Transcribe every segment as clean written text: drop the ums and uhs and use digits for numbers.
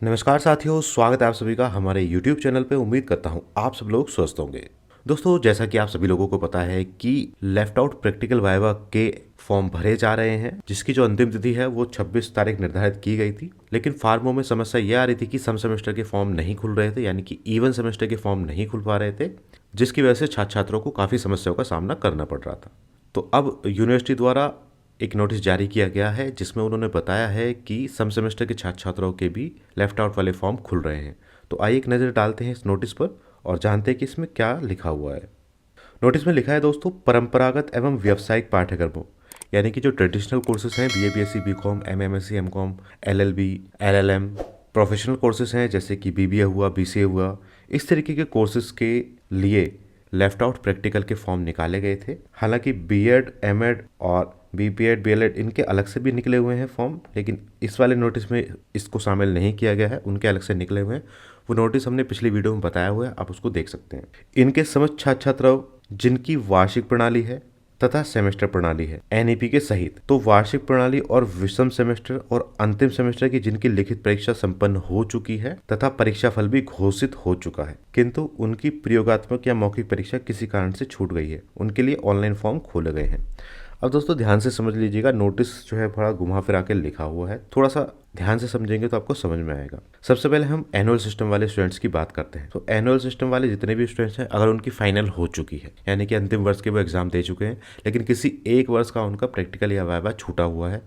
नमस्कार साथियों, स्वागत है आप सभी का हमारे YouTube चैनल पे। उम्मीद करता हूँ आप सब लोग स्वस्थ होंगे। दोस्तों, जैसा कि आप सभी लोगों को पता है कि लेफ्ट आउट प्रैक्टिकल वाइवा के फॉर्म भरे जा रहे हैं, जिसकी जो अंतिम तिथि है वो 26 तारीख निर्धारित की गई थी। लेकिन फार्मों में समस्या ये आ रही थी कि सम सेमेस्टर के फॉर्म नहीं खुल रहे थे, यानी कि इवन सेमेस्टर के फॉर्म नहीं खुल पा रहे थे, जिसकी वजह से छात्र छात्रों को काफ़ी समस्याओं का सामना करना पड़ रहा था। तो अब यूनिवर्सिटी द्वारा एक नोटिस जारी किया गया है, जिसमें उन्होंने बताया है कि सम सेमेस्टर के छात्र छात्राओं के भी लेफ्ट आउट वाले फॉर्म खुल रहे हैं। तो आइए एक नज़र डालते हैं इस नोटिस पर और जानते हैं कि इसमें क्या लिखा हुआ है। नोटिस में लिखा है दोस्तों, परंपरागत एवं व्यावसायिक पाठ्यक्रमों यानी कि जो ट्रेडिशनल कोर्सेज हैं, BA, BSc, BCom, MMSc, MCom, LLB, LLM, professional courses हैं जैसे कि बीबीए हुआ, बीसीए हुआ, इस तरीके के कोर्सेज के लिए लेफ्ट आउट प्रैक्टिकल के फॉर्म निकाले गए थे। हालांकि बीएड, एमएड और बीपीएड, बीएलएड इनके अलग से भी निकले हुए हैं फॉर्म, लेकिन इस वाले नोटिस में इसको शामिल नहीं किया गया है, उनके अलग से निकले हुए हैं। वो नोटिस हमने पिछली वीडियो में बताया हुआ है, आप उसको देख सकते हैं। इनके समस्त छात्र छात्राओं जिनकी वार्षिक प्रणाली है तथा सेमेस्टर प्रणाली है एनईपी के सहित, तो वार्षिक प्रणाली और विषम सेमेस्टर और अंतिम सेमेस्टर की जिनकी लिखित परीक्षा संपन्न हो चुकी है तथा परीक्षा फल भी घोषित हो चुका है, किंतु उनकी प्रयोगात्मक या मौखिक परीक्षा किसी कारण से छूट गई है, उनके लिए ऑनलाइन फॉर्म खोले गए हैं। अब दोस्तों ध्यान से समझ लीजिएगा, नोटिस जो है बड़ा घुमा फिरा के लिखा हुआ है, थोड़ा सा ध्यान से समझेंगे तो आपको समझ में आएगा। सबसे पहले हम एनुअल सिस्टम वाले स्टूडेंट्स की बात करते हैं। तो एनुअल सिस्टम वाले जितने भी स्टूडेंट्स हैं, अगर उनकी फाइनल हो चुकी है, यानी कि अंतिम वर्ष के वो एग्जाम दे चुके हैं, लेकिन किसी एक वर्ष का उनका प्रैक्टिकल या वाइवा छूटा हुआ है,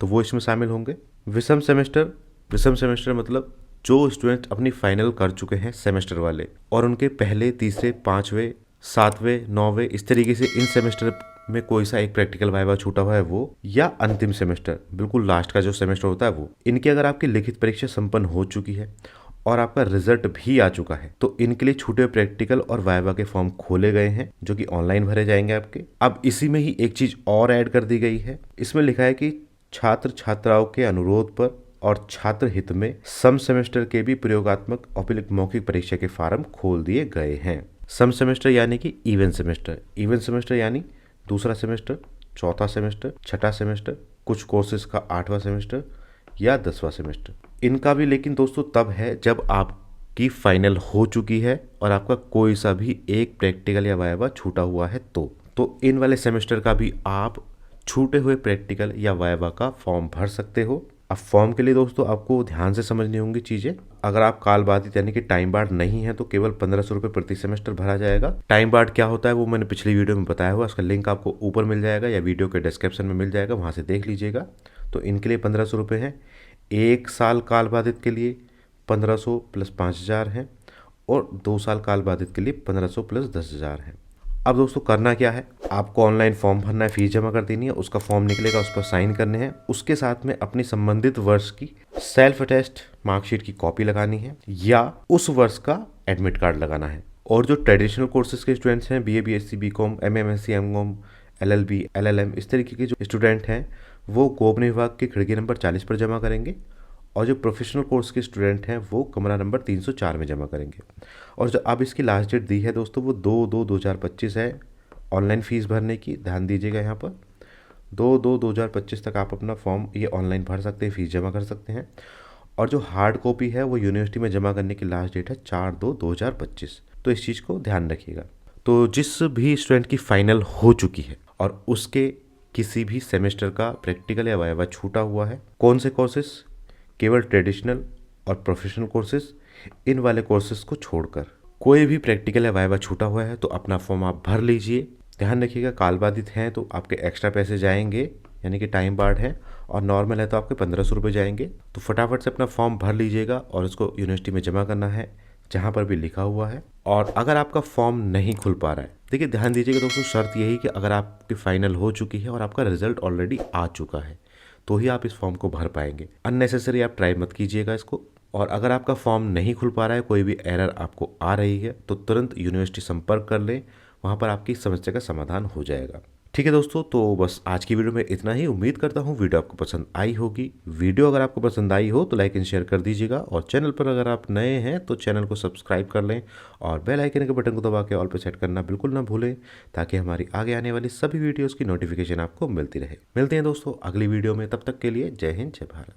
तो वो इसमें शामिल होंगे। विषम सेमेस्टर, विषम सेमेस्टर मतलब जो स्टूडेंट अपनी फाइनल कर चुके हैं सेमेस्टर वाले और उनके पहले, तीसरे, पाँचवें, सातवें, नौवें, इस तरीके से इन सेमेस्टर में कोई सा एक प्रैक्टिकल वाइवा छूटा हुआ है वो, या अंतिम सेमेस्टर बिल्कुल लास्ट का जो सेमेस्टर होता है वो, इनकी अगर आपकी लिखित परीक्षा संपन्न हो चुकी है और आपका रिजल्ट भी आ चुका है, तो इनके लिए छूटे हुए प्रैक्टिकल और वाइवा के फॉर्म खोले गए हैं, जो कि ऑनलाइन भरे जाएंगे आपके। अब इसी में ही एक चीज और ऐड कर दी गई है। इसमें लिखा है कि छात्र छात्राओं के अनुरोध पर और छात्र हित में सम सेमेस्टर के भी प्रयोगात्मक और मौखिक परीक्षा के फॉर्म खोल दिए गए हैं। सम सेमेस्टर यानी कि इवन सेमेस्टर, इवन सेमेस्टर यानी दूसरा सेमेस्टर, चौथा सेमेस्टर, छठा सेमेस्टर, कुछ कोर्सेज का 8वां सेमेस्टर या 10वां सेमेस्टर। इनका भी लेकिन दोस्तों तब है जब आपकी फाइनल हो चुकी है और आपका कोई सा भी एक प्रैक्टिकल या वाइवा छूटा हुआ है, तो इन वाले सेमेस्टर का भी आप छूटे हुए प्रैक्टिकल या वाइवा का फॉर्म भर सकते हो। अब फॉर्म के लिए दोस्तों आपको ध्यान से समझनी होंगी चीज़ें। अगर आप काल बाधित यानी कि टाइम बार्ड नहीं है तो केवल 1500 रुपये प्रति सेमेस्टर भरा जाएगा। टाइम बार्ड क्या होता है वो मैंने पिछली वीडियो में बताया हुआ, उसका लिंक आपको ऊपर मिल जाएगा या वीडियो के डिस्क्रिप्शन में मिल जाएगा, वहाँ से देख लीजिएगा। तो इनके लिए 1500 रुपये हैं। एक साल काल बाधित के लिए 1500 प्लस 5000 हैं और 2 साल काल बाधित के लिए 1500 प्लस 10,000 हैं। अब दोस्तों करना क्या है, आपको ऑनलाइन फॉर्म भरना है, फीस जमा कर देनी है, उसका फॉर्म निकलेगा, उस पर साइन करने हैं, उसके साथ में अपनी संबंधित वर्ष की सेल्फ अटेस्ट मार्कशीट की कॉपी लगानी है या उस वर्ष का एडमिट कार्ड लगाना है। और जो ट्रेडिशनल कोर्सेज के स्टूडेंट्स हैं, BA, BSc, BCom, MMSc, MCom, LLB, LLM, इस तरीके के जो स्टूडेंट हैं वो गोपनीय विभाग के खिड़की नंबर 40 पर जमा करेंगे और जो प्रोफेशनल कोर्स के स्टूडेंट हैं वो कमरा नंबर 304 में जमा करेंगे। और जो अब इसकी लास्ट डेट दी है दोस्तों वो 2/2/2025 है ऑनलाइन फ़ीस भरने की। ध्यान दीजिएगा, यहाँ पर 2/2/2025 तक आप अपना फॉर्म ये ऑनलाइन भर सकते हैं, फ़ीस जमा कर सकते हैं। और जो हार्ड कॉपी है वो यूनिवर्सिटी में जमा करने की लास्ट डेट है 4/2/2025। तो इस चीज़ को ध्यान रखिएगा। तो जिस भी स्टूडेंट की फाइनल हो चुकी है और उसके किसी भी सेमेस्टर का प्रैक्टिकल या वाइवा छूटा हुआ है, कौन से कोर्सेस, केवल ट्रेडिशनल और प्रोफेशनल कोर्सेज, इन वाले कोर्सेज को छोड़कर कोई भी प्रैक्टिकल या वाइवा छूटा हुआ है तो अपना फॉर्म आप भर लीजिए। ध्यान रखिएगा, काल बाधित हैं तो आपके एक्स्ट्रा पैसे जाएंगे, यानी कि टाइम बार्ड है, और नॉर्मल है तो आपके 1500 रुपये जाएंगे। तो फटाफट से अपना फॉर्म भर लीजिएगा और उसको यूनिवर्सिटी में जमा करना है जहाँ पर भी लिखा हुआ है। और अगर आपका फॉर्म नहीं खुल पा रहा है, देखिए ध्यान दीजिएगा दोस्तों, शर्त यही कि अगर आपकी फाइनल हो चुकी है और आपका रिजल्ट ऑलरेडी आ चुका है तो ही आप इस फॉर्म को भर पाएंगे। अननेसेसरी आप ट्राई मत कीजिएगा इसको। और अगर आपका फॉर्म नहीं खुल पा रहा है, कोई भी एरर आपको आ रही है, तो तुरंत यूनिवर्सिटी संपर्क कर लें, वहाँ पर आपकी समस्या का समाधान हो जाएगा। ठीक है दोस्तों, तो बस आज की वीडियो में इतना ही। उम्मीद करता हूँ वीडियो आपको पसंद आई होगी। वीडियो अगर आपको पसंद आई हो तो लाइक एंड शेयर कर दीजिएगा और चैनल पर अगर आप नए हैं तो चैनल को सब्सक्राइब कर लें और बेल आइकन के बटन को दबा के ऑल पे सेट करना बिल्कुल ना भूलें, ताकि हमारी आगे आने वाली सभी वीडियोज़ की नोटिफिकेशन आपको मिलती रहे। मिलते हैं दोस्तों अगली वीडियो में, तब तक के लिए जय हिंद, जय भारत।